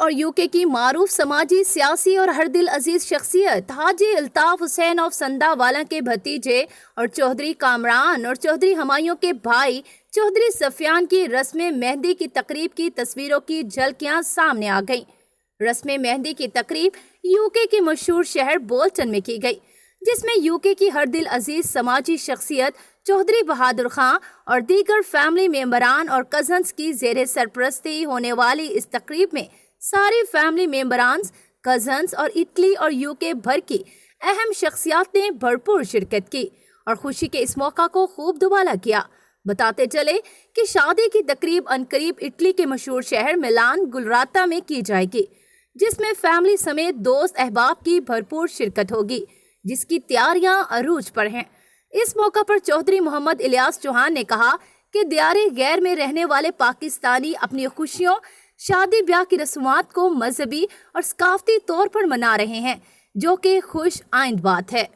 और यूके की मारूफ समाजी, सियासी और हर दिल अजीज शख्सियत हाजी अल्ताफ हुसैन ऑफ संदावाला के भतीजे और चौधरी कामरान और चौधरी हमायूं के भाई चौधरी सफियान की रस्म मेहंदी की तकरीब की तस्वीरों की झलकियां सामने आ गईं। रस्म मेहंदी की तकरीब यूके के मशहूर शहर बोल्टन में की गई, जिसमें यूके की हर दिल अजीज समाजी शख्सियत चौधरी बहादुर खां और दीगर फैमिली मेंबरान और कजन्स की जेर सरपरस्ती होने वाली इस तकरीब में सारी फैमिली मेंबरान, कजन्स और इटली और यूके भर की अहम शख्सियात ने भरपूर शिरकत की और खुशी के इस मौका को खूब दुबाला किया। बताते चले कि शादी की तकरीब अनकरीब इटली के मशहूर शहर मिलान गुलराता में की जाएगी, जिसमें फैमिली समेत दोस्त अहबाब की भरपूर शिरकत होगी, जिसकी तैयारियां अरूज पर हैं। इस मौका पर चौधरी मोहम्मद इलियास चौहान ने कहा कि दियारे गैर में रहने वाले पाकिस्तानी अपनी खुशियों, शादी ब्याह की रस्मात को मजहबी और सकाफती तौर पर मना रहे हैं, जो कि खुश आइंद बात है।